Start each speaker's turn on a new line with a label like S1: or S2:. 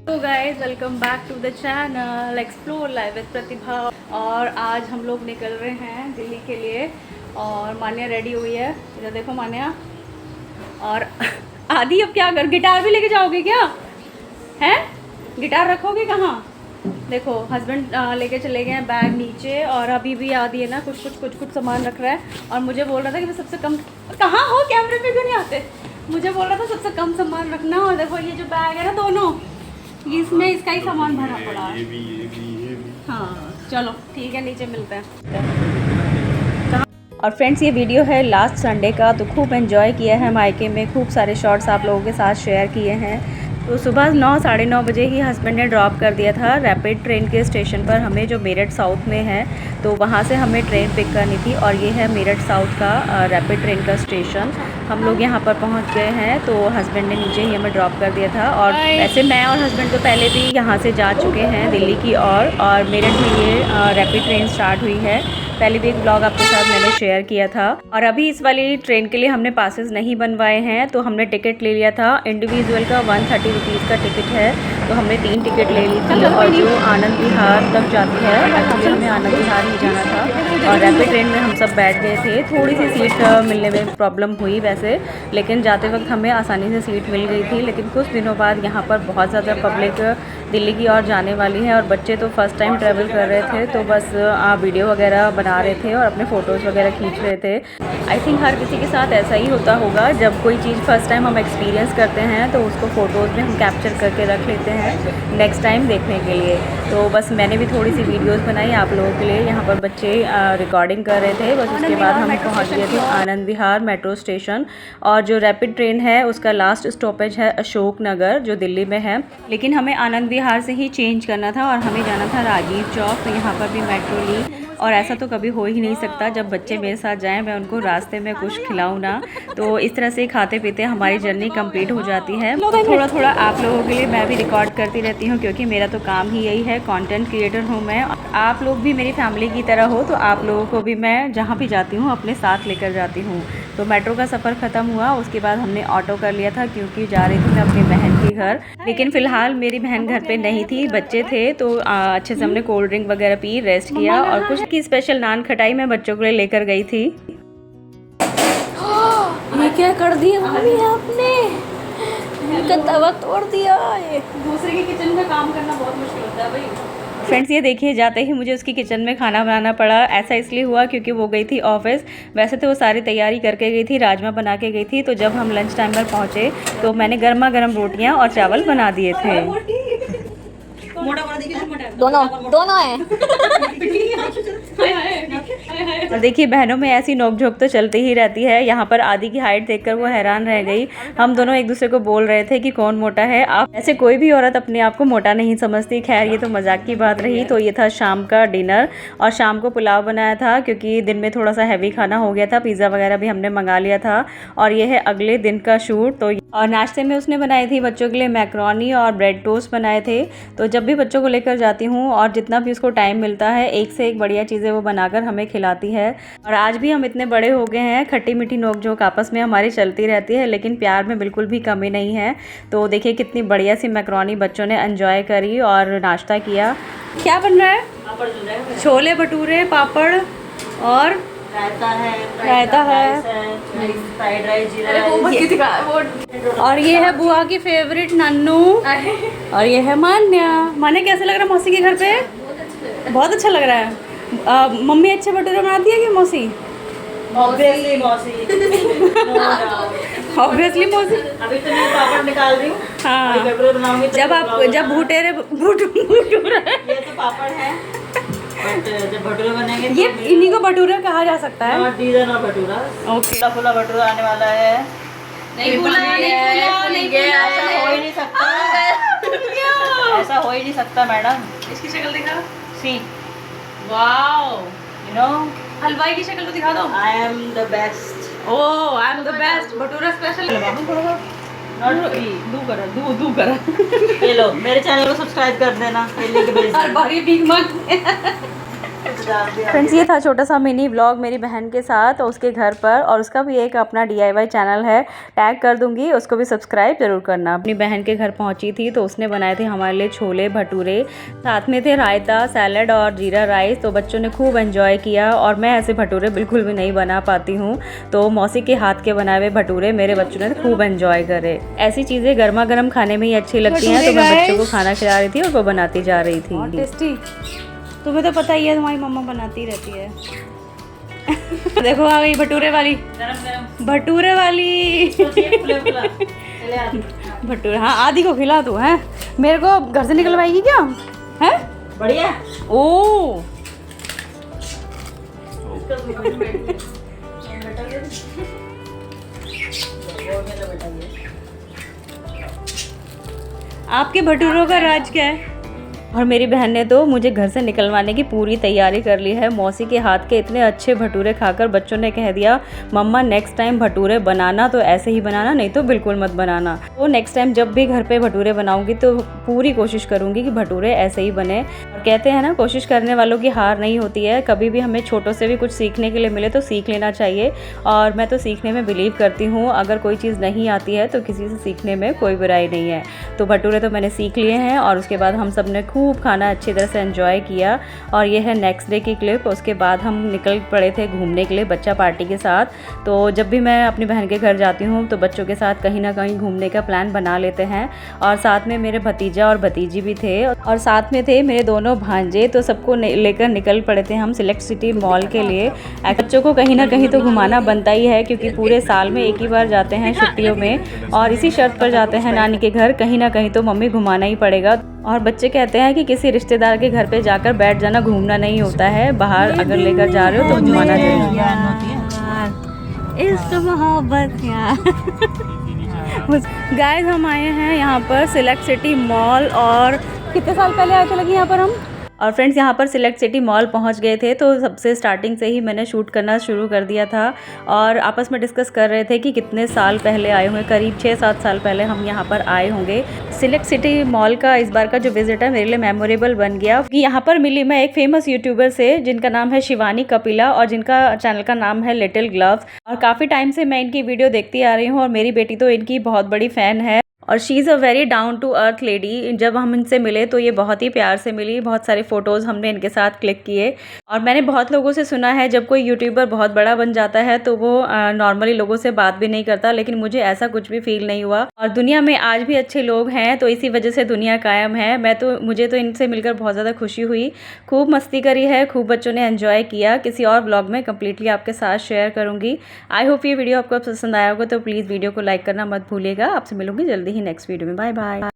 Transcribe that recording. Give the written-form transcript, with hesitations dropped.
S1: तो guys welcome back to the channel explore live with Pratibha. और आज हम लोग निकल रहे हैं दिल्ली के लिए और मान्या रेडी हुई है। इधर देखो मान्या। और आदि अब क्या कर, गिटार भी लेके जाओगे क्या? हैं गिटार रखोगे कहाँ? देखो हस्बैंड लेके चले गए हैं बैग नीचे, और अभी भी आदि है ना कुछ सामान रख रहा है। और मुझे बोल रहा था कि मैं सबसे कम, कहाँ हो, कैमरे पे क्यों नहीं आते? मुझे बोल रहा था सबसे कम सामान रखना। और देखो ये जो बैग है ना दोनों, इसमें इसका ही सामान भरा पड़ा है। ये भी। हाँ चलो ठीक है, नीचे मिलते हैं। और फ्रेंड्स ये वीडियो है लास्ट संडे का, तो खूब एंजॉय किया है मायके में, खूब सारे शॉट्स आप लोगों के साथ शेयर किए हैं। तो सुबह 9 साढ़े 9 बजे ही हस्बैंड ने ड्रॉप कर दिया था रैपिड ट्रेन के स्टेशन पर हमें, जो मेरठ साउथ में है। तो वहाँ से हमें ट्रेन पिक करनी थी, और ये है मेरठ साउथ का रैपिड ट्रेन का स्टेशन। हम लोग यहाँ पर पहुँच गए हैं, तो हस्बैंड ने नीचे ही हमें ड्रॉप कर दिया था। और वैसे मैं और हस्बैंड तो पहले भी यहाँ से जा चुके हैं दिल्ली की और मेरठ में ये रैपिड ट्रेन स्टार्ट हुई है। पहले भी एक ब्लॉग आपके साथ मैंने शेयर किया था। और अभी इस वाली ट्रेन के लिए हमने पासेस नहीं बनवाए हैं, तो हमने टिकट ले लिया था। इंडिविजुअल का 130 रुपीज़ का टिकट है, तो हमने 3 टिकट ले ली थी। और जो आनंद विहार तक जाती है, एक्चुअली हमें आनंद विहार ही जाना था। और रैपिड ट्रेन में हम सब बैठ गए थे। थोड़ी सी सीट मिलने में प्रॉब्लम हुई वैसे, लेकिन जाते वक्त हमें आसानी से सीट मिल गई थी। लेकिन कुछ दिनों बाद यहाँ पर बहुत ज़्यादा पब्लिक दिल्ली की ओर जाने वाली है, और बच्चे तो फर्स्ट टाइम ट्रैवल कर रहे थे, तो बस वीडियो वगैरह बना रहे थे और अपने फ़ोटोज़ वगैरह खींच रहे थे। आई थिंक हर किसी के साथ ऐसा ही होता होगा, जब कोई चीज़ फर्स्ट टाइम हम एक्सपीरियंस करते हैं तो उसको फ़ोटोज़ में हम कैप्चर करके रख लेते हैं नेक्स्ट टाइम देखने के लिए। तो बस मैंने भी थोड़ी सी वीडियोज़ बनाई आप लोगों के लिए। यहाँ पर बच्चे रिकॉर्डिंग कर रहे थे। बस उसके बाद हम पहुँच गए थे आनंद विहार मेट्रो स्टेशन। और जो रैपिड ट्रेन है उसका लास्ट स्टॉपेज है अशोक नगर, जो दिल्ली में है। लेकिन हमें आनंद विहार से ही चेंज करना था और हमें जाना था राजीव चौक। तो यहाँ पर भी मेट्रो ली, और ऐसा तो कभी हो ही नहीं सकता जब बच्चे मेरे साथ जाएं मैं उनको रास्ते में कुछ खिलाऊं ना। तो इस तरह से खाते पीते हमारी जर्नी कंप्लीट हो जाती है। थोड़ा थोड़ा आप लोगों के लिए मैं भी रिकॉर्ड करती रहती हूँ, क्योंकि मेरा तो काम ही यही है, कंटेंट क्रिएटर हूँ मैं। आप लोग भी मेरी फैमिली की तरह हो, तो आप लोगों को भी मैं जहाँ भी जाती हूँ अपने साथ लेकर जाती हूँ। तो मेट्रो का सफ़र ख़त्म हुआ, उसके बाद हमने ऑटो कर लिया था, क्योंकि जा रही थी मैं अपनी बहन के घर। लेकिन फ़िलहाल मेरी बहन घर पे नहीं थी, बच्चे थे, तो अच्छे से हमने कोल्ड ड्रिंक वगैरह पी, रेस्ट किया। और कुछ की स्पेशल नान खटाई मैं बच्चों के लिए लेकर गई थी।
S2: ये क्या कर दिया मम्मी आपने? इनका तवा तोड़ दिया। ये
S1: दूसरे के किचन में काम करना बहुत मुश्किल होता है भाई। फ्रेंड्स ये देखिए, जाते ही मुझे उसकी किचन में खाना बनाना पड़ा। ऐसा इसलिए हुआ क्योंकि वो गई थी ऑफिस। वैसे तो वो सारी तैयारी करके गई थी, राजमा बना के गई थी। तो जब हम लंच टाइम पर पहुँचे तो मैंने गर्मा गर्म रोटियाँ और चावल बना दिए थे।
S2: दोनों है।
S1: और देखिए बहनों में ऐसी नोकझोंक तो चलती ही रहती है। यहाँ पर आदि की हाइट देखकर वो हैरान रह गई। हम दोनों एक दूसरे को बोल रहे थे कि कौन मोटा है। आप ऐसे कोई भी औरत अपने आप को मोटा नहीं समझती। खैर ये तो मजाक की बात रही। तो ये था शाम का डिनर, और शाम को पुलाव बनाया था, क्योंकि दिन में थोड़ा सा हैवी खाना हो गया था। पिज़्ज़ा वगैरह भी हमने मंगा लिया था। और ये है अगले दिन का शूट। तो और नाश्ते में उसने बनाई थी बच्चों के लिए मैक्रोनी और ब्रेड टोस्ट बनाए थे। तो जब भी बच्चों को लेकर जाती हूँ और जितना भी उसको टाइम मिलता है, एक से एक बढ़िया चीज़ें वो बनाकर हमें खिलाती है। और आज भी हम इतने बड़े हो गए हैं, खट्टी मीठी नोकझोंक आपस में हमारी चलती रहती है, लेकिन प्यार में बिल्कुल भी कमी नहीं है। तो देखिए कितनी बढ़िया सी मैक्रोनी बच्चों ने एंजॉय करी और नाश्ता किया। क्या बन रहा है? छोले भटूरे, पापड़ और रायता है,
S3: फ्राइड राइस, जीरा राइस।
S1: और ये है बुआ की फेवरेट नन्नू, और ये है मान्या। मान्या कैसे लग रहा है मौसी के घर पे? बहुत अच्छा लग रहा है। मम्मी अच्छे भटूरे बनाती है कि मौसी?
S3: ऑब्वियसली मौसी।
S1: ऑब्वियसली मौसी।
S3: अभी तो मैं पापड़ निकाल रही हूँ।
S1: हाँ,
S3: भटूरे बनाऊंगी तो
S1: जब भटूरा
S3: ये तो पापड़ है, बट जब भटूरे बनेंगे
S1: ये इन्हीं को भटूरा कहा जा सकता है।
S3: नॉट दीज ना भटूरा।
S1: ओके,
S3: फुला भटूरा आने वाला है।
S1: नहीं भूला,
S3: ऐसा हो ही नहीं सकता, ऐसा हो ही नहीं सकता मैडम।
S1: इसकी शक्ल दिखा।
S3: सी
S1: वाओ,
S3: यू नो
S1: हलवाई की शक्ल तो दिखा दो।
S3: I am the best.
S1: Oh I am the best. Bhatura special. दू करा
S3: ये लो मेरे चैनल को सब्सक्राइब कर देना।
S1: हर बारी भीख मांग। फ्रेंड्स ये था छोटा सा मिनी व्लॉग मेरी बहन के साथ और उसके घर पर, और उसका भी एक अपना DIY चैनल है, टैग कर दूंगी, उसको भी सब्सक्राइब जरूर करना। अपनी बहन के घर पहुंची थी तो उसने बनाए थे हमारे लिए छोले भटूरे, साथ में थे रायता, सैलड और जीरा राइस। तो बच्चों ने खूब एंजॉय किया और मैं ऐसे भटूरे बिल्कुल भी नहीं बना पाती हूँ, तो मौसी के हाथ के बनाए हुए भटूरे मेरे बच्चों ने खूब एंजॉय करे। ऐसी चीज़ें गर्मा गर्म खाने में ही अच्छी लगती हैं, तो मैं बच्चों को खाना खिला रही थी और वो बनाती जा रही थी। टेस्टी, तुम्हें तो पता ही है, तुम्हारी मम्मा बनाती रहती है। देखो आ गई भटूरे वाली, भटूरे वाली भटूरे। हाँ आदि को खिला तू है, मेरे को घर से निकलवाएगी क्या है?
S3: बढ़िया।
S1: ओ आपके भटूरों का राज क्या है? और मेरी बहन ने तो मुझे घर से निकलवाने की पूरी तैयारी कर ली है। मौसी के हाथ के इतने अच्छे भटूरे खाकर बच्चों ने कह दिया मम्मा नेक्स्ट टाइम भटूरे बनाना तो ऐसे ही बनाना, नहीं तो बिल्कुल मत बनाना। तो नेक्स्ट टाइम जब भी घर पे भटूरे बनाऊंगी तो पूरी कोशिश करूंगी कि भटूरे ऐसे ही बने। और कहते हैं ना, कोशिश करने वालों की हार नहीं होती है। कभी भी हमें छोटों से भी कुछ सीखने के लिए मिले तो सीख लेना चाहिए, और मैं तो सीखने में बिलीव करती हूँ। अगर कोई चीज़ नहीं आती है तो किसी से सीखने में कोई बुराई नहीं है। तो भटूरे तो मैंने सीख लिए हैं और उसके बाद हम सब ने खूब खाना अच्छी तरह से एंजॉय किया। और ये है नेक्स्ट डे की क्लिप। उसके बाद हम निकल पड़े थे घूमने के लिए बच्चा पार्टी के साथ। तो जब भी मैं अपनी बहन के घर जाती हूँ तो बच्चों के साथ कहीं ना कहीं घूमने का प्लान बना लेते हैं, और साथ में मेरे भतीजा और भतीजी भी थे, और साथ में थे मेरे दोनों भांजे। तो सबको लेकर निकल पड़े थे हम सिलेक्ट सिटी मॉल के लिए। बच्चों को कहीं ना कहीं तो घुमाना बनता ही है, क्योंकि पूरे साल में एक ही बार जाते हैं छुट्टियों में, और इसी शर्त पर जाते हैं नानी के घर, कहीं ना कहीं तो मम्मी घुमाना ही पड़ेगा। और बच्चे कहते हैं कि किसी रिश्तेदार के घर पे जाकर बैठ जाना घूमना नहीं होता है, बाहर अगर लेकर जा रहे हो तो घुमाना जरूर है। इस मोहब्बत गाइस हम आए हैं यहाँ पर सिलेक्ट सिटी मॉल, और कितने साल पहले आए थे लगी यहाँ पर हम। और फ्रेंड्स यहाँ पर सिलेक्ट सिटी मॉल पहुँच गए थे, तो सबसे स्टार्टिंग से ही मैंने शूट करना शुरू कर दिया था, और आपस में डिस्कस कर रहे थे कि कितने साल पहले आए होंगे। करीब 6-7 साल पहले हम यहाँ पर आए होंगे। सिलेक्ट सिटी मॉल का इस बार का जो विजिट है मेरे लिए मेमोरेबल बन गया, कि यहाँ पर मिली मैं एक फेमस यूट्यूबर से जिनका नाम है शिवानी कपिला, और जिनका चैनल का नाम है लिटिल ग्लव्स। और काफ़ी टाइम से मैं इनकी वीडियो देखती आ रही हूँ, और मेरी बेटी तो इनकी बहुत बड़ी फ़ैन है, और she is a very down to earth lady. जब हम इनसे मिले तो ये बहुत ही प्यार से मिली, बहुत सारे फ़ोटोज़ हमने इनके साथ क्लिक किए। और मैंने बहुत लोगों से सुना है जब कोई यूट्यूबर बहुत बड़ा बन जाता है तो वो नॉर्मली लोगों से बात भी नहीं करता, लेकिन मुझे ऐसा कुछ भी फील नहीं हुआ। और दुनिया में आज भी अच्छे लोग हैं, तो इसी वजह से दुनिया कायम है। मुझे तो इनसे मिलकर बहुत ज़्यादा खुशी हुई। खूब मस्ती करी है, खूब बच्चों ने एंजॉय किया। किसी और ब्लॉग में कम्प्लीटली आपके साथ शेयर करूँगी। आई होप ये वीडियो आपको पसंद आया होगा, तो प्लीज़ वीडियो को लाइक करना मत भूलिएगा। आपसे मिलूंगी जल्दी ही नेक्स्ट वीडियो में। Bye bye.